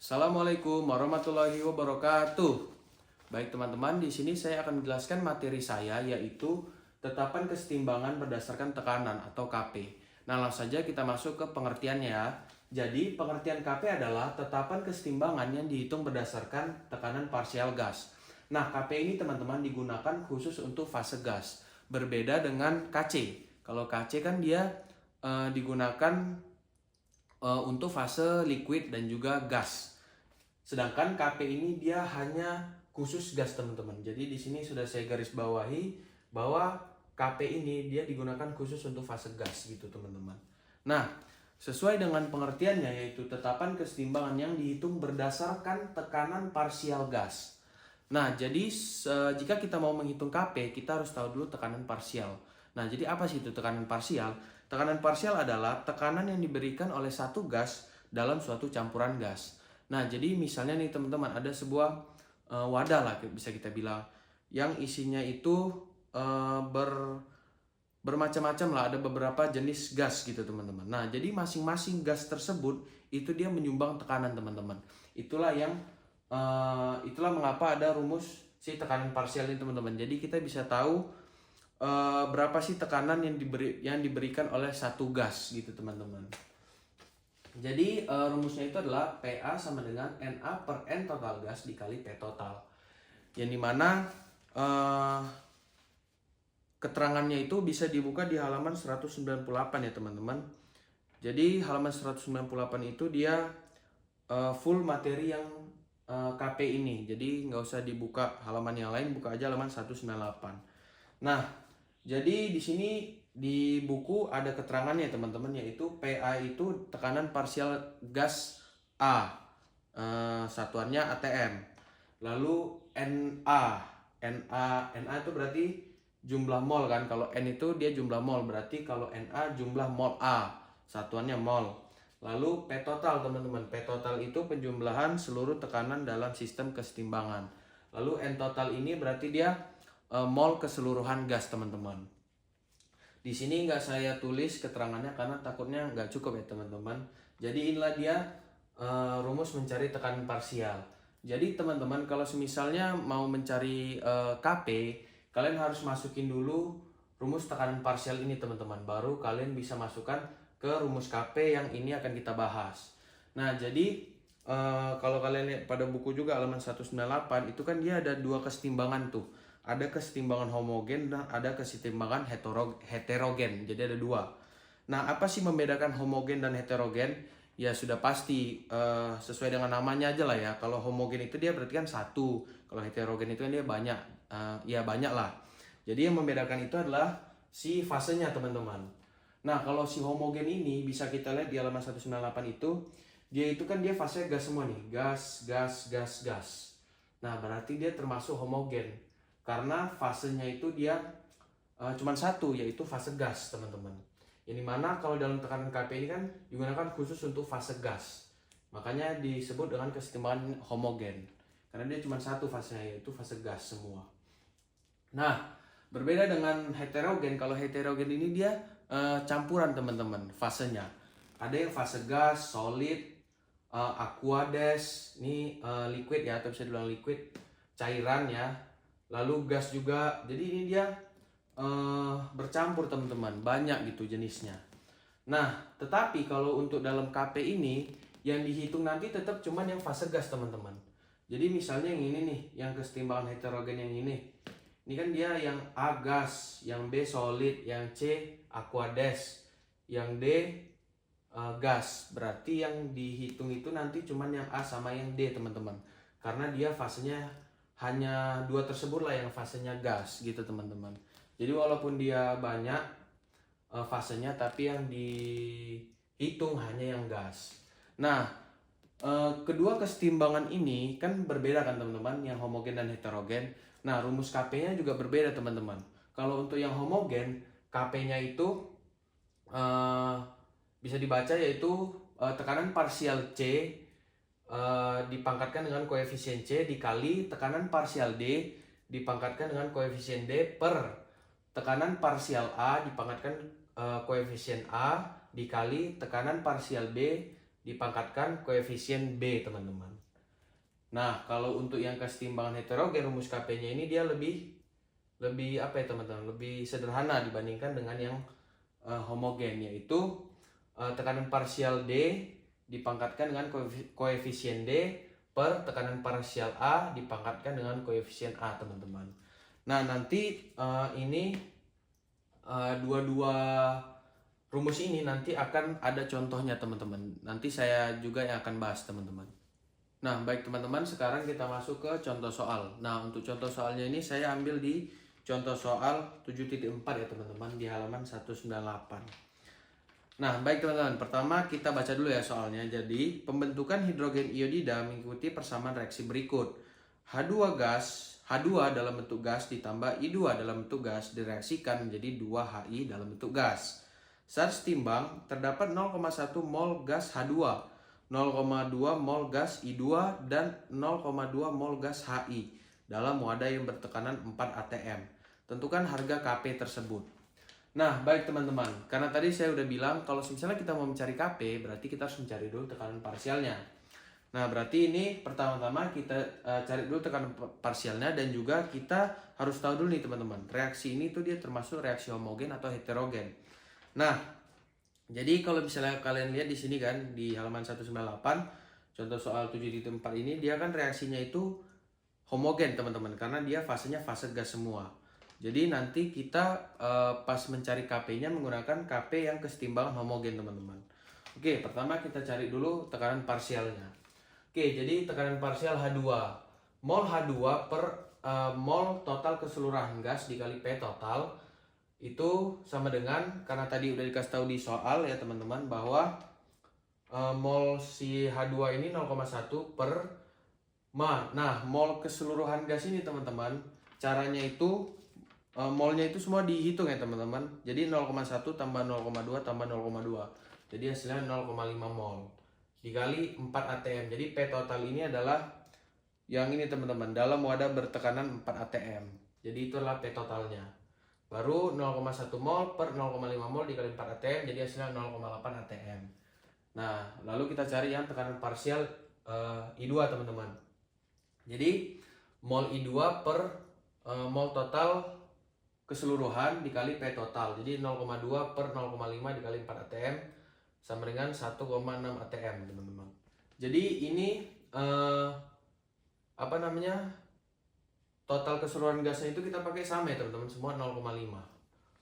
Assalamualaikum warahmatullahi wabarakatuh. Baik teman-teman, di sini saya akan menjelaskan materi saya yaitu tetapan kesetimbangan berdasarkan tekanan atau KP. Nah, langsung saja kita masuk ke pengertiannya ya. Jadi, pengertian KP adalah tetapan kesetimbangan yang dihitung berdasarkan tekanan parsial gas. Nah, KP ini teman-teman digunakan khusus untuk fase gas. Berbeda dengan KC. Kalau KC kan dia digunakan untuk fase liquid dan juga gas. Sedangkan KP ini dia hanya khusus gas teman-teman. Jadi di sini sudah saya garis bawahi bahwa KP ini dia digunakan khusus untuk fase gas gitu teman-teman. Nah, sesuai dengan pengertiannya yaitu tetapan kesetimbangan yang dihitung berdasarkan tekanan parsial gas. Nah, jadi jika kita mau menghitung KP, kita harus tahu dulu tekanan parsial. Nah, jadi apa sih itu tekanan parsial? Tekanan parsial adalah tekanan yang diberikan oleh satu gas dalam suatu campuran gas. Nah, jadi misalnya nih teman-teman ada sebuah wadah lah bisa kita bilang yang isinya itu bermacam-macam lah, ada beberapa jenis gas gitu teman-teman. Nah, jadi masing-masing gas tersebut itu dia menyumbang tekanan teman-teman. Itulah mengapa ada rumus si tekanan parsial ini teman-teman. Jadi kita bisa tahu berapa sih tekanan yang diberikan oleh satu gas gitu teman-teman. Jadi rumusnya itu adalah PA sama dengan NA per N total gas dikali P total. Yang dimana keterangannya itu bisa dibuka di halaman 198 ya teman-teman. Jadi halaman 198 itu dia full materi yang KP ini. Jadi nggak usah dibuka halaman yang lain, buka aja halaman 198. Nah, jadi di sini di buku ada keterangannya teman-teman, yaitu PA itu tekanan parsial gas A, satuannya ATM. Lalu NA itu berarti jumlah mol kan. Kalau N itu dia jumlah mol, berarti kalau NA jumlah mol A, satuannya mol. Lalu P total teman-teman, P total itu penjumlahan seluruh tekanan dalam sistem kesetimbangan. Lalu N total ini berarti dia mol keseluruhan gas teman-teman. Di sini nggak saya tulis keterangannya karena takutnya nggak cukup ya teman-teman. Jadi inilah dia rumus mencari tekanan parsial. Jadi teman-teman kalau misalnya mau mencari KP, kalian harus masukin dulu rumus tekanan parsial ini teman-teman. Baru kalian bisa masukkan ke rumus KP yang ini akan kita bahas. Nah jadi kalau kalian lihat pada buku juga halaman 198 itu kan dia ada dua kesetimbangan tuh. Ada kesetimbangan homogen dan ada kesetimbangan heterogen. Jadi ada dua. Nah, apa sih membedakan homogen dan heterogen? Ya sudah pasti sesuai dengan namanya aja lah ya. Kalau homogen itu dia berarti kan satu. Kalau heterogen itu kan dia banyak. Ya banyak lah. Jadi yang membedakan itu adalah si fasenya teman-teman. Nah, kalau si homogen ini bisa kita lihat di halaman 198 itu. Dia itu kan dia fase gas semua nih. Gas, gas, gas, gas. Nah, berarti dia termasuk homogen. Karena fasenya itu dia cuma satu, yaitu fase gas teman-teman. Yang dimana kalau dalam tekanan KP ini kan digunakan khusus untuk fase gas. Makanya disebut dengan kesetimbangan homogen. Karena dia cuma satu fasenya, yaitu fase gas semua. Nah, berbeda dengan heterogen. Kalau heterogen ini dia campuran teman-teman fasenya. Ada yang fase gas, solid, aqueous, ini liquid ya, atau bisa dibilang liquid, cairan ya. Lalu gas juga. Jadi ini dia bercampur teman-teman, banyak gitu jenisnya. Nah, tetapi kalau untuk dalam KP ini yang dihitung nanti tetap cuman yang fase gas teman-teman. Jadi misalnya yang ini nih, yang kesetimbangan heterogen yang ini. Ini kan dia yang A gas, yang B solid, yang C aqueous, yang D gas. Berarti yang dihitung itu nanti cuman yang A sama yang D teman-teman. Karena dia fasenya hanya dua tersebut lah yang fasenya gas gitu teman-teman. Jadi walaupun dia banyak fasenya, tapi yang dihitung hanya yang gas. Nah, kedua kesetimbangan ini kan berbeda kan teman-teman, yang homogen dan heterogen. Nah, rumus KP-nya juga berbeda teman-teman. Kalau untuk yang homogen, KP-nya itu bisa dibaca yaitu tekanan parsial C dipangkatkan dengan koefisien C dikali tekanan parsial D dipangkatkan dengan koefisien D per tekanan parsial A dipangkatkan koefisien A dikali tekanan parsial B dipangkatkan koefisien B, teman-teman. Nah, kalau untuk yang kesetimbangan heterogen, rumus KP-nya ini dia lebih apa ya teman-teman? Lebih sederhana dibandingkan dengan yang homogen, yaitu tekanan parsial D dipangkatkan dengan koefisien D per tekanan parsial A dipangkatkan dengan koefisien A, teman-teman. Nah, nanti ini dua-dua rumus ini nanti akan ada contohnya, teman-teman. Nanti saya juga yang akan bahas, teman-teman. Nah, baik teman-teman, sekarang kita masuk ke contoh soal. Nah, untuk contoh soalnya ini saya ambil di contoh soal 7.4 ya teman-teman, di halaman 198. Nah, baik teman-teman, pertama kita baca dulu ya soalnya. Jadi, pembentukan hidrogen iodida mengikuti persamaan reaksi berikut. H2 dalam bentuk gas ditambah I2 dalam bentuk gas direaksikan menjadi 2HI dalam bentuk gas. Saat setimbang, terdapat 0,1 mol gas H2, 0,2 mol gas I2, dan 0,2 mol gas HI dalam wadah yang bertekanan 4 atm. Tentukan harga Kp tersebut. Nah, baik teman-teman, karena tadi saya udah bilang kalau misalnya kita mau mencari Kp, berarti kita harus mencari dulu tekanan parsialnya. Nah, berarti ini pertama-tama kita cari dulu tekanan parsialnya, dan juga kita harus tahu dulu nih teman-teman, reaksi ini tuh dia termasuk reaksi homogen atau heterogen. Nah, jadi kalau misalnya kalian lihat di sini kan di halaman 198 contoh soal 7.4 ini, dia kan reaksinya itu homogen teman-teman, karena dia fasenya fase gas semua. Jadi nanti kita pas mencari Kp-nya menggunakan Kp yang kesetimbangan homogen, teman-teman. Oke, pertama kita cari dulu tekanan parsialnya. Oke, jadi tekanan parsial H2. Mol H2 per mol total keseluruhan gas dikali P total itu sama dengan, karena tadi udah dikasih tahu di soal ya teman-teman, bahwa mol si H2 ini 0,1 per mol. Nah, mol keseluruhan gas ini teman-teman, caranya itu molnya itu semua dihitung ya teman-teman. Jadi 0,1 tambah 0,2 tambah 0,2. Jadi hasilnya 0,5 mol dikali 4 atm. Jadi P total ini adalah yang ini teman-teman, dalam wadah bertekanan 4 atm. Jadi itulah P totalnya. Baru 0,1 mol per 0,5 mol dikali 4 atm, jadi hasilnya 0,8 atm. Nah, lalu kita cari yang tekanan parsial I2 teman-teman. Jadi mol I2 per mol total keseluruhan dikali P total. Jadi 0,2 per 0,5 dikali 4 atm sama dengan 1,6 atm teman-teman. Jadi ini total keseluruhan gasnya itu kita pakai sama ya teman-teman, semua 0,5.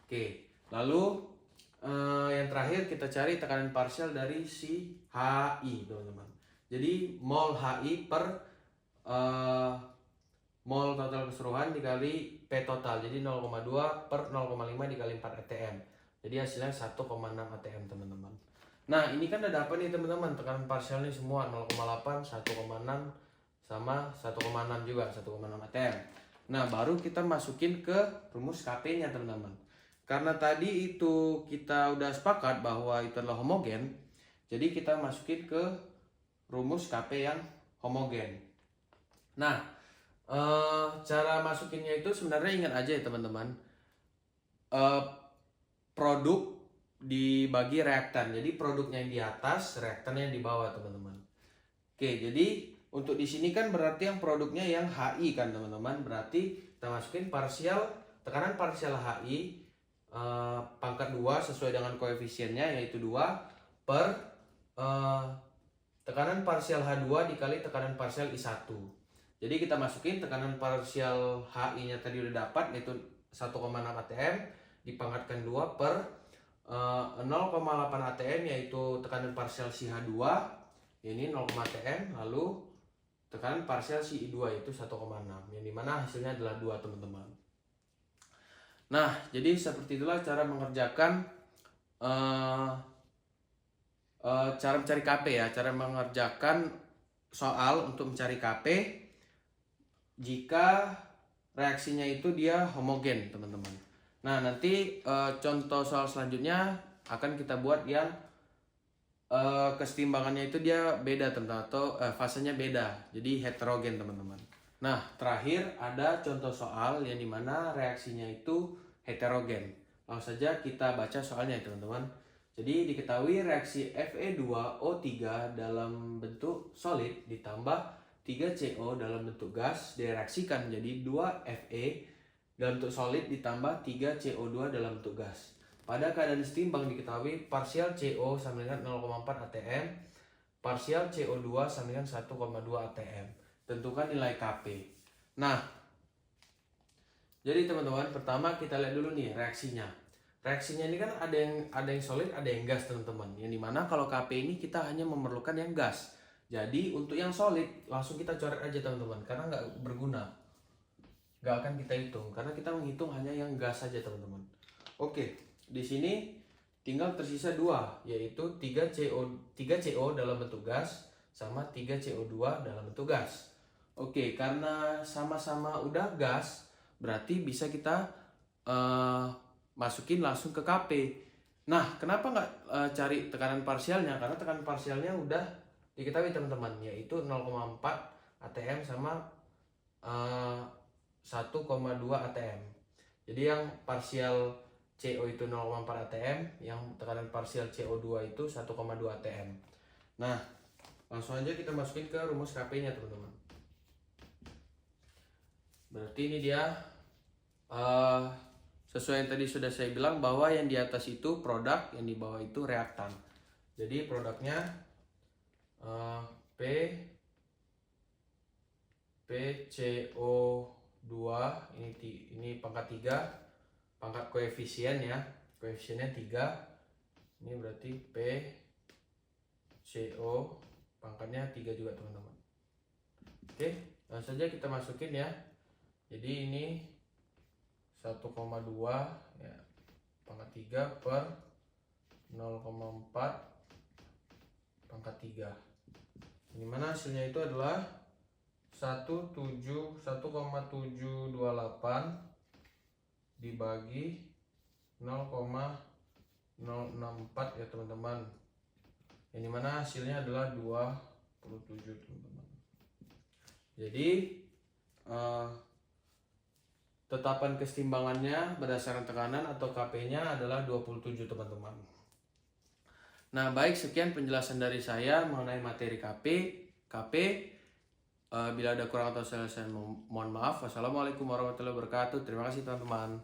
Oke, lalu yang terakhir kita cari tekanan parsial dari si HI teman-teman. Jadi mol HI per mol total keseluruhan dikali P total, jadi 0,2 per 0,5 dikali 4 atm. Jadi hasilnya 1,6 atm teman-teman. Nah, ini kan ada apa nih teman-teman, tekanan parsialnya semua 0,8, 1,6 sama 1,6 juga, 1,6 atm. Nah, baru kita masukin ke rumus Kp-nya teman-teman. Karena tadi itu kita udah sepakat bahwa itu adalah homogen, jadi kita masukin ke rumus Kp yang homogen. Nah, cara masukinnya itu sebenarnya ingat aja ya teman-teman, produk dibagi reaktan, jadi produknya yang di atas, reaktannya yang di bawah teman-teman. Oke, jadi untuk di sini kan berarti yang produknya yang HI kan teman-teman, berarti kita masukin tekanan parsial HI pangkat 2 sesuai dengan koefisiennya yaitu 2 per tekanan parsial H2 dikali tekanan parsial I1. Jadi kita masukin tekanan parsial HI nya tadi udah dapat, yaitu 1,6 atm dipangkatkan 2 per 0,8 atm yaitu tekanan parsial si H2 ini 0, atm, lalu tekanan parsial si I2 itu 1,6, yang dimana hasilnya adalah 2 teman-teman. Nah, jadi seperti itulah cara mengerjakan cara mencari Kp ya, cara mengerjakan soal untuk mencari Kp jika reaksinya itu dia homogen teman-teman. Nah, nanti contoh soal selanjutnya akan kita buat yang kesetimbangannya itu dia beda teman-teman, atau fasenya beda, jadi heterogen teman-teman. Nah, terakhir ada contoh soal yang dimana reaksinya itu heterogen. Langsung saja kita baca soalnya teman-teman. Jadi diketahui reaksi Fe2O3 dalam bentuk solid ditambah 3CO dalam bentuk gas direaksikan menjadi 2Fe dalam bentuk solid ditambah 3CO2 dalam bentuk gas. Pada keadaan setimbang diketahui parsial CO sama dengan 0,4 atm, parsial CO2 sama dengan 1,2 atm. Tentukan nilai Kp. Nah, jadi teman-teman, pertama kita lihat dulu nih reaksinya. Reaksinya ini kan ada yang solid, ada yang gas, teman-teman. Yang dimana kalau Kp ini kita hanya memerlukan yang gas. Jadi untuk yang solid langsung kita coret aja teman-teman, karena nggak berguna. Nggak akan kita hitung, karena kita menghitung hanya yang gas saja teman-teman. Oke, di sini tinggal tersisa dua, yaitu 3CO dalam bentuk gas sama 3CO2 dalam bentuk gas. Oke, karena sama-sama udah gas, berarti bisa kita masukin langsung ke Kp. Nah, kenapa nggak cari tekanan parsialnya? Karena tekanan parsialnya udah diketahui teman-teman, yaitu 0,4 atm sama 1,2 atm. Jadi yang parsial CO itu 0,4 atm, yang tekanan parsial CO2 itu 1,2 atm. Nah, langsung aja kita masukin ke rumus Kp-nya teman-teman. Berarti ini dia sesuai yang tadi sudah saya bilang, bahwa yang di atas itu produk, yang di bawah itu reaktan. Jadi produknya PCO2 ini pangkat 3, pangkat koefisien ya, koefisiennya 3. Ini berarti PCO pangkatnya 3 juga teman-teman. Oke, langsung saja kita masukin ya. Jadi ini 1,2 ya, pangkat 3 per 0,4 pangkat 3. Ini mana hasilnya itu adalah 1,728 dibagi 0,064 ya teman-teman. Ini mana hasilnya adalah 27 teman-teman. Jadi tetapan kesetimbangannya berdasarkan tekanan atau Kp-nya adalah 27 teman-teman. Nah, baik, sekian penjelasan dari saya mengenai materi Kp. Bila ada kurang atau salah, saya mohon maaf. Wassalamualaikum warahmatullahi wabarakatuh. Terima kasih teman-teman.